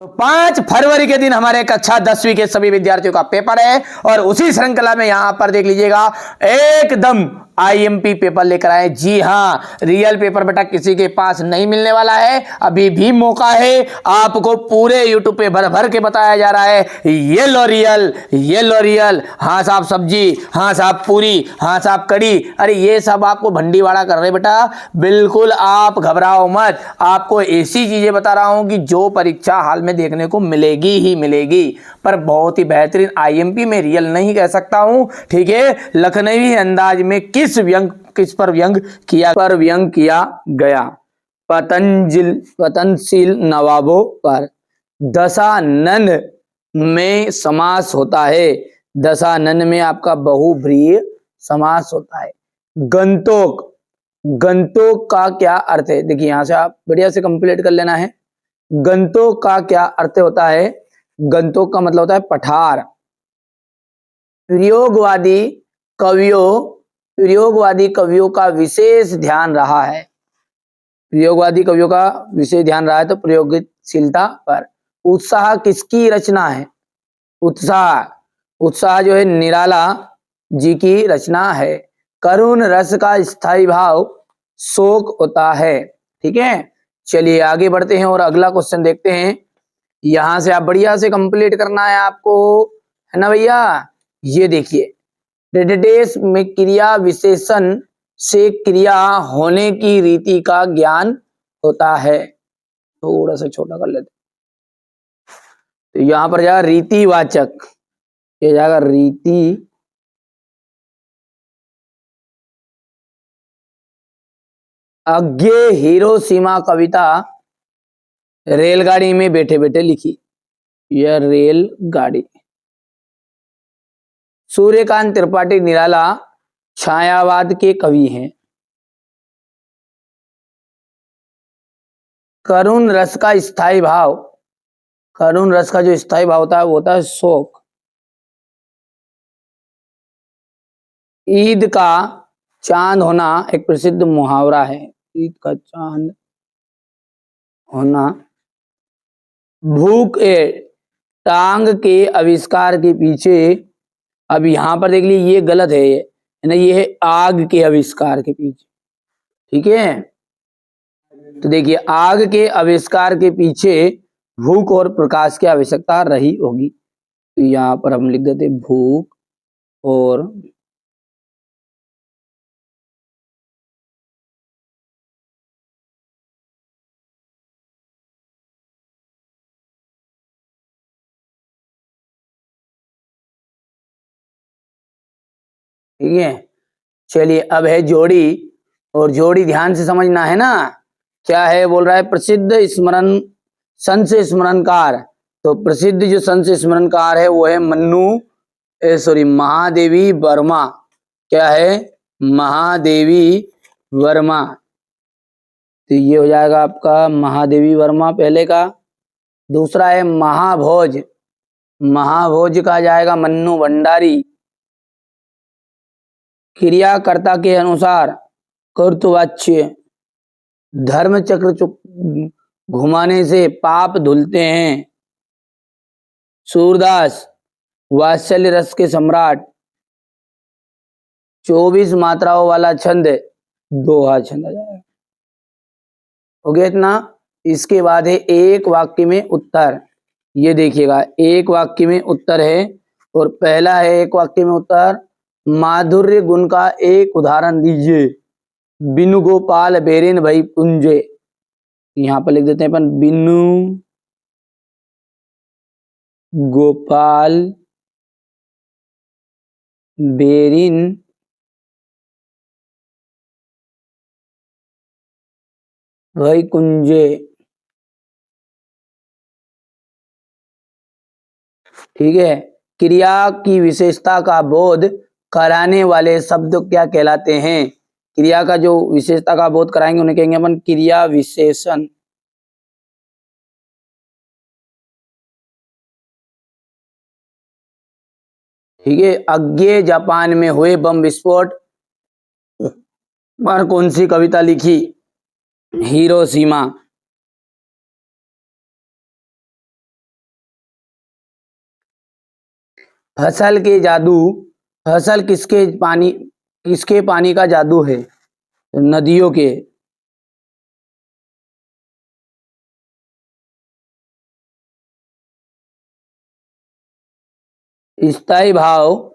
तो 5 फरवरी के दिन हमारे कक्षा 10वीं के सभी विद्यार्थियों का पेपर है और उसी श्रृंखला में यहां पर देख लीजिएगा एकदम आईएमपी पेपर लेकर आए। जी हां, रियल पेपर बेटा किसी के पास नहीं मिलने वाला है, अभी भी मौका है। आपको पूरे यूट्यूब पे भर भर के बताया जा रहा है ये लो रियल, ये लो रियल। हाँ साहब सब्जी, हाँ साहब पूरी, हाँ साहब कड़ी। अरे ये सब आपको भंडीवाड़ा कर रहे बेटा, बिल्कुल आप घबराओ मत। आपको ऐसी चीजें बता रहा हूं कि जो परीक्षा हाल में देखने को मिलेगी ही मिलेगी, पर बहुत ही बेहतरीन। आईएमपी में रियल नहीं कह सकता हूं, ठीक है। लखनवी अंदाज में किस पर व्यंग किया गया? पतनशील नवाबों पर। दशानन में समास होता है, दशानन में आपका बहुब्रीहि समास होता है। गंतोक, गंतोक का क्या अर्थ है? देखिए यहां से आप बढ़िया से कंप्लीट कर लेना है। गंतोक का क्या अर्थ होता है? गंतोक का मतलब होता है पठार। प्रयोगवादी कवियों का विशेष ध्यान रहा है। प्रयोगवादी कवियों का विशेष ध्यान रहा है तो प्रयोगशीलता पर। उत्साह किसकी रचना है? उत्साह जो है निराला जी की रचना है। करुण रस का स्थायी भाव शोक होता है। ठीक है, चलिए आगे बढ़ते हैं और अगला क्वेश्चन देखते हैं। यहां से आप बढ़िया से कंप्लीट करना है आपको, है ना भैया। ये देखिए, डेडेस में क्रिया विशेषण से क्रिया होने की रीति का ज्ञान होता है। थोड़ा सा छोटा कर लेते, तो यहां पर जाएगा रीतिवाचक, ये जाएगा रीति अज्ञे हिरोशिमा कविता रेलगाड़ी में बैठे बैठे लिखी। यह रेलगाड़ी। सूर्यकांत त्रिपाठी निराला छायावाद के कवि हैं। करुण रस का स्थायी भाव, करुण रस का जो स्थायी भाव होता है वो होता है शोक। ईद का चांद होना एक प्रसिद्ध मुहावरा है। ईद का चांद होना। भूख ए टांग के आविष्कार के पीछे, अब यहां पर देख लीजिए ये गलत है, ये ना, ये है आग के आविष्कार के पीछे। ठीक है, तो देखिए आग के आविष्कार के पीछे भूख और प्रकाश की आवश्यकता रही होगी, तो यहां पर हम लिख देते भूख और ठीक है। चलिए अब है जोड़ी, और जोड़ी ध्यान से समझना है ना। क्या है बोल रहा है? प्रसिद्ध स्मरण संत स्मरणकार। तो प्रसिद्ध जो संत स्मरणकार है वो है महादेवी वर्मा। क्या है? महादेवी वर्मा। तो ये हो जाएगा आपका महादेवी वर्मा पहले का। दूसरा है महाभोज, महाभोज का जाएगा मन्नू भंडारी। क्रियाकर्ता के अनुसार कर्तवाच्य, धर्म चक्र घुमाने से पाप धुलते हैं। सूरदास वात्सल्य रस के सम्राट। 24 मात्राओं वाला छंद, दोहा छंद आ जाएगा। हो गया इतना। इसके बाद है एक वाक्य में उत्तर। ये देखिएगा एक वाक्य में उत्तर है, और पहला है एक वाक्य में उत्तर, माधुर्य गुण का एक उदाहरण दीजिए। बिनु गोपाल बेरिन भई पुंजे। यहां पर लिख देते हैं अपन बिनु गोपाल बेरिन भई कुंजे। ठीक है, क्रिया की विशेषता का बोध कराने वाले शब्द क्या कहलाते हैं? क्रिया का जो विशेषता का बोध कराएंगे उन्हें कहेंगे अपन क्रिया विशेषण। ठीक है, अज्ञे जापान में हुए बम विस्फोट पर कौन सी कविता लिखी? हिरोशिमा। हसल के जादू, हसल किसके पानी का जादू है? नदियों के। स्थायी भाव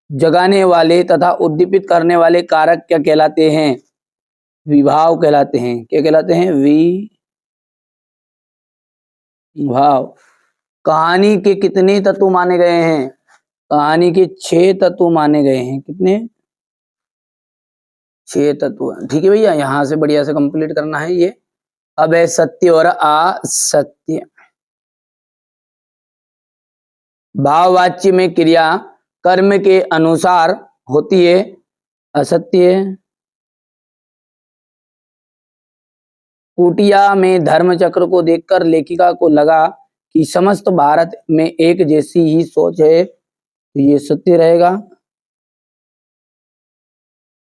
जगाने वाले तथा उद्दीपित करने वाले कारक क्या कहलाते हैं? विभाव कहलाते हैं। क्या कहलाते हैं? विभाव। कहानी के कितने तत्व माने गए हैं? कहानी के 6 तत्व माने गए हैं। कितने? 6 तत्व। ठीक है भैया, यहां से बढ़िया से कंप्लीट करना है ये। अब है सत्य और असत्य। भाववाच्य में क्रिया कर्म के अनुसार होती है। असत्य। कुटिया में धर्मचक्र को देखकर लेखिका को लगा कि समस्त भारत में एक जैसी ही सोच है, तो ये सत्य रहेगा।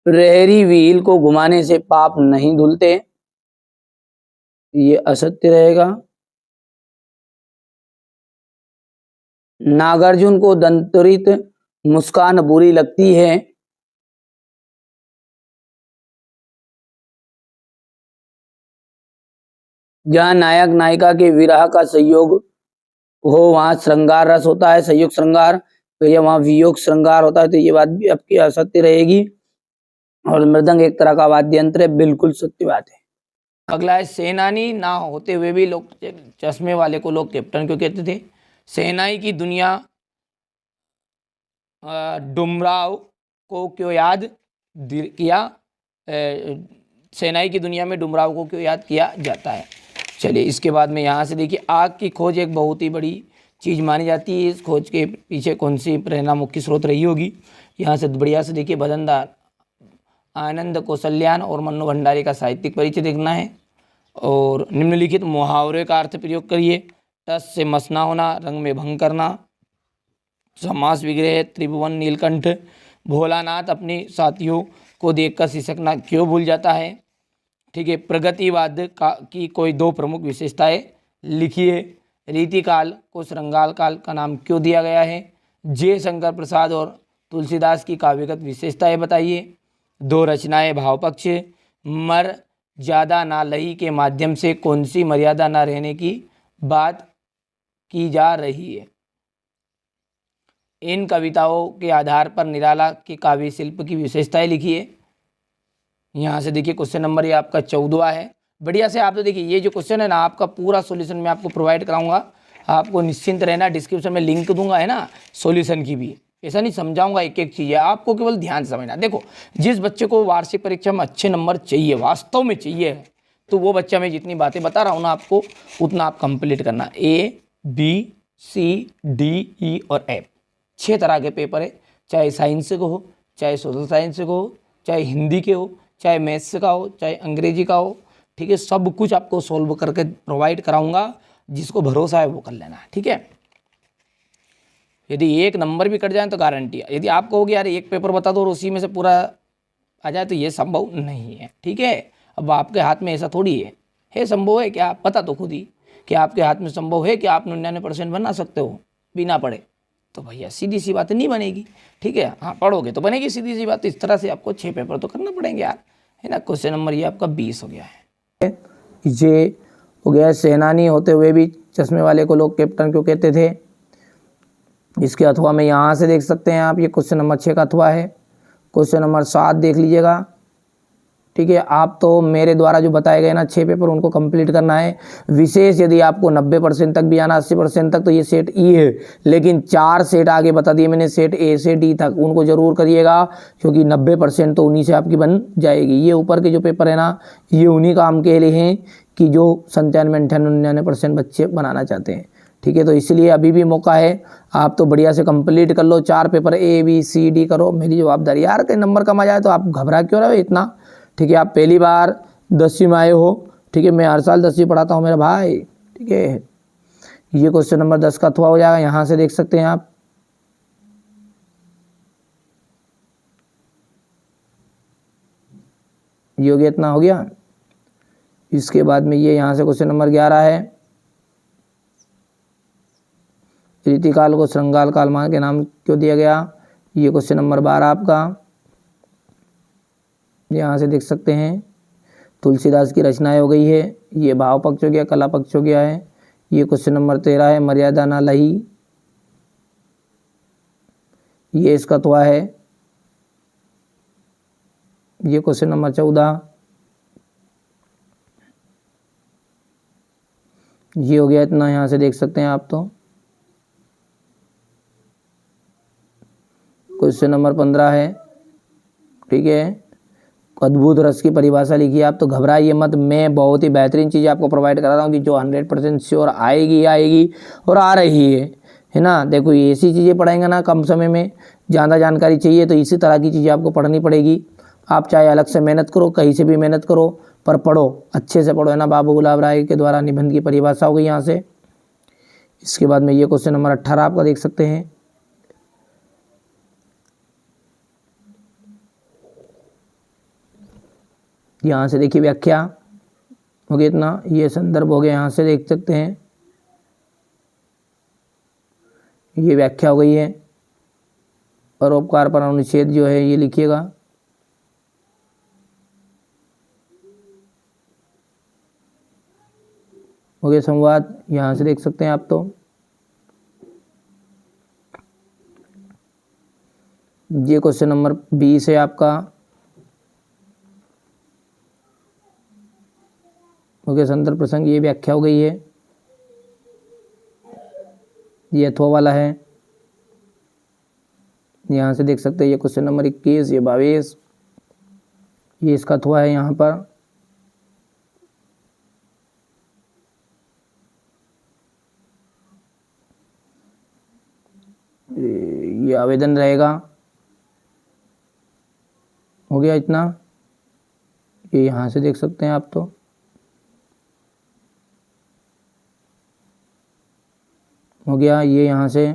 रेहरी व्हील को घुमाने से पाप नहीं धुलते, ये असत्य रहेगा। नागार्जुन को दंतरित मुस्कान बुरी लगती है, जहां नायक नायिका के विरह का संयोग हो वहां श्रृंगार रस होता है, संयोग श्रृंगार। तो ये वहां वियोग श्रृंगार होता है, तो ये बात भी आपकी असत्य रहेगी। और मृदंग एक तरह का वाद्य यंत्र है, बिल्कुल सत्य बात है। अगला है सेनानी ना होते हुए भी लोग चश्मे वाले को लोग कैप्टन क्यों कहते थे? सेनाई की दुनिया डुमराव को क्यों याद किया? सेनाई की दुनिया में डुमराव को क्यों याद किया जाता है? चलिए इसके बाद में यहाँ से देखिए, आग की खोज एक बहुत ही बड़ी चीज़ मानी जाती है। इस खोज के पीछे कौन सी प्रेरणा मुख्य स्रोत रही होगी? यहाँ से बढ़िया से देखिए, भजनदार, आनंद कौशल्यान और मन्नू भंडारी का साहित्यिक परिचय देखना है। और निम्नलिखित मुहावरे का अर्थ प्रयोग करिए। टस से मसना होना, रंग में भंग करना, समास विग्रह, त्रिभुवन नीलकंठ, भोलानाथ अपने साथियों को देखकर सिसकना क्यों भूल जाता है? ठीक है, प्रगतिवाद की कोई 2 प्रमुख विशेषताएं लिखिए। रीतिकाल को श्रृंगार काल का नाम क्यों दिया गया है? जे शंकर प्रसाद और तुलसीदास की काव्यगत विशेषताएं बताइए। 2 रचनाएं भावपक्ष, मर ज्यादा ना लही के माध्यम से कौन सी मर्यादा ना रहने की बात की जा रही है? इन कविताओं के आधार पर निराला के काव्य शिल्प की विशेषताएं लिखिए। यहाँ से देखिए क्वेश्चन नंबर ये आपका 14वां है। बढ़िया से आप तो देखिए, ये जो क्वेश्चन है ना, आपका पूरा सॉल्यूशन मैं आपको प्रोवाइड कराऊंगा। आपको निश्चिंत रहना, डिस्क्रिप्शन में लिंक दूंगा, है ना, सॉल्यूशन की भी। ऐसा नहीं समझाऊंगा एक एक चीज़ है, आपको केवल ध्यान समझना। देखो, जिस बच्चे को वार्षिक परीक्षा में अच्छे नंबर चाहिए, वास्तव में चाहिए, तो वो बच्चा, मैं जितनी बातें बता रहा हूँ ना आपको, उतना आप कंप्लीट करना। ABCDE और F 6 तरह के पेपर है, चाहे साइंस के हो, चाहे सोशल साइंस के हो, चाहे हिंदी के हो, चाहे मैथ्स का हो, चाहे अंग्रेजी का हो। ठीक है, सब कुछ आपको सॉल्व करके प्रोवाइड कराऊंगा। जिसको भरोसा है वो कर लेना है। ठीक है, यदि 1 नंबर भी कट जाए तो गारंटी है। यदि आप कहोगे यार एक पेपर बता दो और उसी में से पूरा आ जाए, तो ये संभव नहीं है। ठीक है, अब आपके हाथ में ऐसा थोड़ी है संभव है क्या? आप पता तो खुद ही कि आपके हाथ में संभव है कि आप 99% बना सकते हो बिना पढ़े? तो भैया सीधी सी बात नहीं बनेगी। ठीक है, हाँ पढ़ोगे तो बनेगी सीधी सी बात। तो इस तरह से आपको 6 पेपर तो करना पड़ेंगे यार, है ना। क्वेश्चन नंबर ये आपका 20 हो गया है। ये हो गया, सेनानी होते हुए भी चश्मे वाले को लोग कैप्टन क्यों कहते थे? इसके अथवा में यहाँ से देख सकते हैं आप, ये क्वेश्चन नंबर 6 का अथवा है। क्वेश्चन नंबर 7 देख लीजिएगा। ठीक है, आप तो मेरे द्वारा जो बताए गए ना 6 पेपर, उनको कंप्लीट करना है। विशेष यदि आपको 90% तक भी आना, 80% तक, तो ये सेट ई है। लेकिन 4 सेट आगे बता दिए मैंने, सेट ए से डी तक, उनको जरूर करिएगा, क्योंकि 90% तो उन्हीं से आपकी बन जाएगी। ये ऊपर के जो पेपर है ना, ये उन्हीं काम के लिए हैं कि जो 97, 98, 99% बच्चे बनाना चाहते हैं। ठीक है, तो इसलिए अभी भी मौका है, आप तो बढ़िया से कंप्लीट कर लो। 4 पेपर ABCD करो, मेरी जवाबदारी। यार के नंबर कम आ जाए तो आप घबरा क्यों रहे हो इतना? ठीक है, आप पहली बार 10वीं में आए हो। ठीक है, मैं हर साल 10वीं पढ़ाता हूँ मेरा भाई। ठीक है, ये क्वेश्चन नंबर 10 का अथवा हो जाएगा। यहाँ से देख सकते हैं आप, ये हो गया, इतना हो गया। इसके बाद में ये यहाँ से क्वेश्चन नंबर 11 है। रीतिकाल को श्रृंगार काल मान के नाम क्यों दिया गया? ये क्वेश्चन नंबर 12 आपका, यहाँ से देख सकते हैं। तुलसीदास की रचनाएं हो गई है। ये भाव पक्ष हो गया, कला पक्ष हो गया है। ये क्वेश्चन नंबर 13 है, मर्यादा ना लही, ये इसका त्वा है। ये क्वेश्चन नंबर 14, ये हो गया इतना, यहाँ से देख सकते हैं आप। तो क्वेश्चन नंबर 15 है, ठीक है। अद्भुत रस की परिभाषा लिखी है आप, तो घबराइए मत, मैं बहुत ही बेहतरीन चीज़ आपको प्रोवाइड करा रहा हूँ कि जो 100% श्योर आएगी आएगी और आ रही है ना। देखो ये ऐसी चीज़ें पढ़ाएंगे ना, कम समय में ज़्यादा जानकारी चाहिए तो इसी तरह की चीज़ें आपको पढ़नी पड़ेगी। आप चाहे अलग से मेहनत करो, कहीं से भी मेहनत करो, पर पढ़ो, अच्छे से पढ़ो, है ना। बाबू गुलाब राय के द्वारा निबंध की परिभाषा हो गई यहाँ से। इसके बाद में ये क्वेश्चन नंबर 18 आपका देख सकते हैं। यहाँ से देखिए व्याख्या हो गया इतना, ये संदर्भ हो गया, यहाँ से देख सकते हैं। ये व्याख्या हो गई है। परोपकार पर अनुच्छेद जो है ये लिखिएगा। हो गया संवाद, यहाँ से देख सकते हैं आप। तो ये क्वेश्चन नंबर 20 है आपका। हो गया संदर्भ प्रसंग, ये व्याख्या हो गई है। ये अथवा वाला है, यहाँ से देख सकते हैं। ये क्वेश्चन नंबर 21, ये 22, ये इसका अथवा है यहाँ पर। ये आवेदन रहेगा। हो गया इतना, ये यहाँ से देख सकते हैं आप। तो हो गया ये यहाँ से।